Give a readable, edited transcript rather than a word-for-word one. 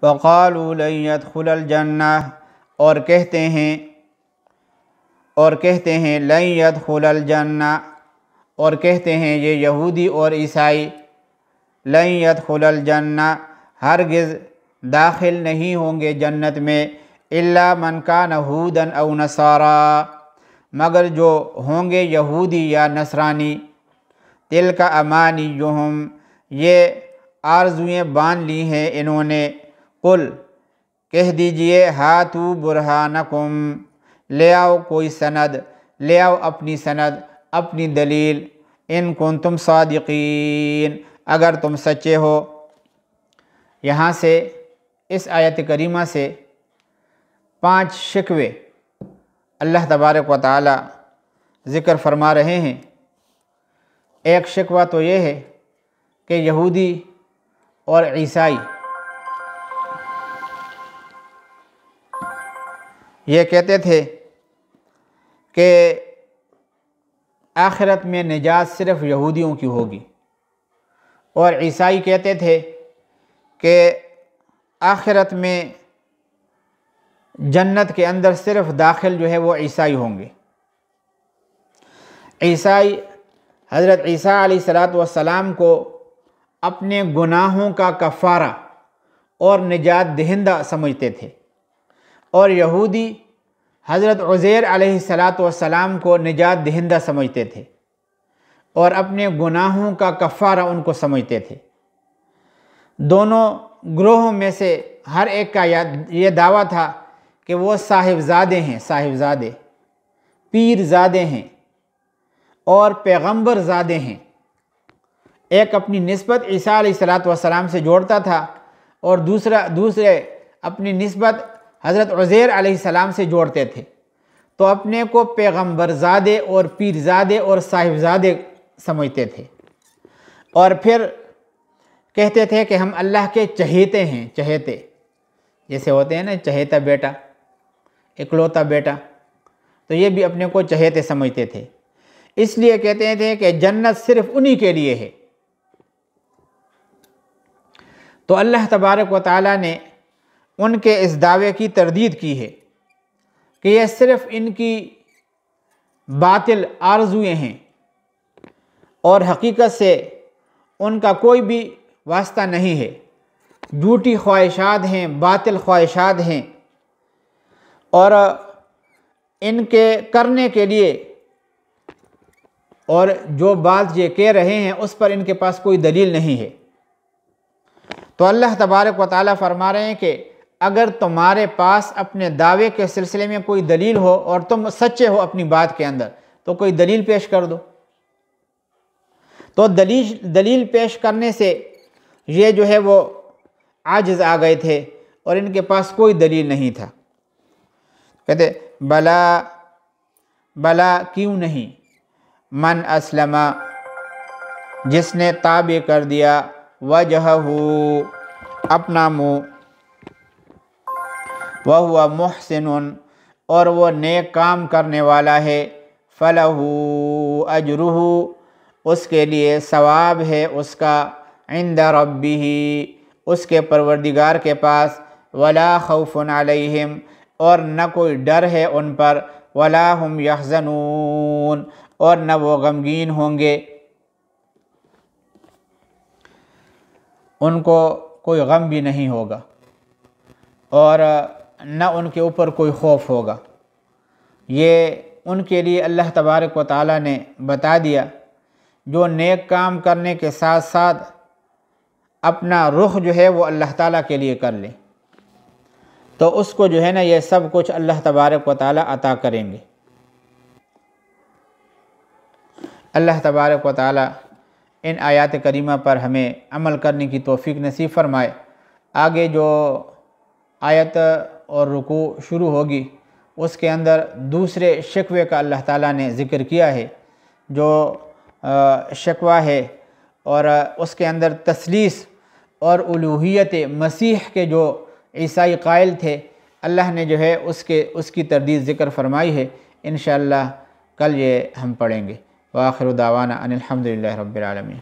وقالوا لن يدخل الجنہ، اور کہتے ہیں لن يدخل الجنہ، اور کہتے ہیں یہ یہودی اور عیسائی لن يدخل الجنہ، ہرگز داخل نہیں ہوں گے جنت میں، الا من کان ہودا او نصارا، مگر جو ہوں گے یہودی یا نصرانی، تلک امانیہم، یہ آرزویں باندھ لی ہیں انہوں نے، قل کہہ دیجئے ہاتو برہانکم، لے آؤ کوئی سند، لے آؤ اپنی سند، اپنی دلیل، ان کنتم صادقین، اگر تم سچے ہو۔ یہاں سے اس آیت کریمہ سے 5 شکوے اللہ تبارک و تعالی ذکر فرما رہے ہیں۔ ایک شکوہ تو یہ ہے کہ یہودی اور عیسائی یہ کہتے تھے کہ آخرت میں نجات صرف یہودیوں کی ہوگی، اور عیسائی کہتے تھے کہ آخرت میں جنت کے اندر صرف داخل جو ہے وہ عیسائی ہوں گے۔ عیسائی حضرت عیسیٰ علیہ السلام کو اپنے گناہوں کا کفارہ اور نجات دہندہ سمجھتے تھے، اور یہودی حضرت عزیر علیہ السلام کو نجات دہندہ سمجھتے تھے اور اپنے گناہوں کا کفارہ ان کو سمجھتے تھے۔ دونوں گروہوں میں سے ہر ایک کا یہ دعویٰ تھا کہ وہ صاحبزادے ہیں، صاحبزادے، پیر زادے ہیں اور پیغمبر زادے ہیں۔ ایک اپنی نسبت عیسیٰ علیہ السلام سے جوڑتا تھا اور دوسرے اپنی نسبت حضرت عزیر علیہ السلام سے جوڑتے تھے، تو اپنے کو پیغمبر زادے اور پیر زادے اور صاحبزادے سمجھتے تھے، اور پھر کہتے تھے کہ ہم اللہ کے چہیتے ہیں، چہیتے جیسے ہوتے ہیں نا، چہیتا بیٹا، اکلوتا بیٹا، تو یہ بھی اپنے کو چہیتے سمجھتے تھے، اس لیے کہتے تھے کہ جنت صرف انہی کے لیے ہے۔ تو اللہ تبارک و تعالیٰ نے ان کے اس دعوے کی تردید کی ہے کہ یہ صرف ان کی باطل آرزویں ہیں اور حقیقت سے ان کا کوئی بھی واسطہ نہیں ہے، جھوٹی خواہشات ہیں، باطل خواہشات ہیں، اور ان کے کرنے کے لیے اور جو بات یہ کہہ رہے ہیں اس پر ان کے پاس کوئی دلیل نہیں ہے۔ تو اللہ تبارک و تعالیٰ فرما رہے ہیں کہ اگر تمہارے پاس اپنے دعوے کے سلسلے میں کوئی دلیل ہو اور تم سچے ہو اپنی بات کے اندر تو کوئی دلیل پیش کر دو۔ تو دلیل پیش کرنے سے یہ جو ہے وہ عاجز آ گئے تھے اور ان کے پاس کوئی دلیل نہیں تھا۔ کہتے بلا کیوں نہیں، من اسلم، جس نے تابع کر دیا، وجہہ، اپنا منہ، وہو محسن، اور وہ نیک کام کرنے والا ہے، فلہ اجرہ، اس کے لیے ثواب ہے اس کا، عند ربہ، اس کے پروردگار کے پاس، ولا خوف علیہم، اور نہ کوئی ڈر ہے ان پر، ولا ہم یحزنون، اور نہ وہ غمگین ہوں گے، ان کو کوئی غم بھی نہیں ہوگا اور نہ ان کے اوپر کوئی خوف ہوگا۔ یہ ان کے لیے اللہ تبارک و تعالیٰ نے بتا دیا، جو نیک کام کرنے کے ساتھ ساتھ اپنا رخ جو ہے وہ اللہ تعالیٰ کے لیے کر لے تو اس کو جو ہے نا یہ سب کچھ اللہ تبارک و تعالیٰ عطا کریں گے۔ اللہ تبارک و تعالیٰ ان آیات کریمہ پر ہمیں عمل کرنے کی توفیق نصیب فرمائے۔ آگے جو آیت اور رکوع شروع ہوگی اس کے اندر دوسرے شکوے کا اللہ تعالیٰ نے ذکر کیا ہے، جو شکوہ ہے، اور اس کے اندر تثلیث اور الوہیت مسیح کے جو عیسائی قائل تھے، اللہ نے جو ہے اس کی تردید ذکر فرمائی ہے۔ انشاءاللہ کل یہ ہم پڑھیں گے۔ وآخر دعوانا ان الحمد للہ رب العالمین۔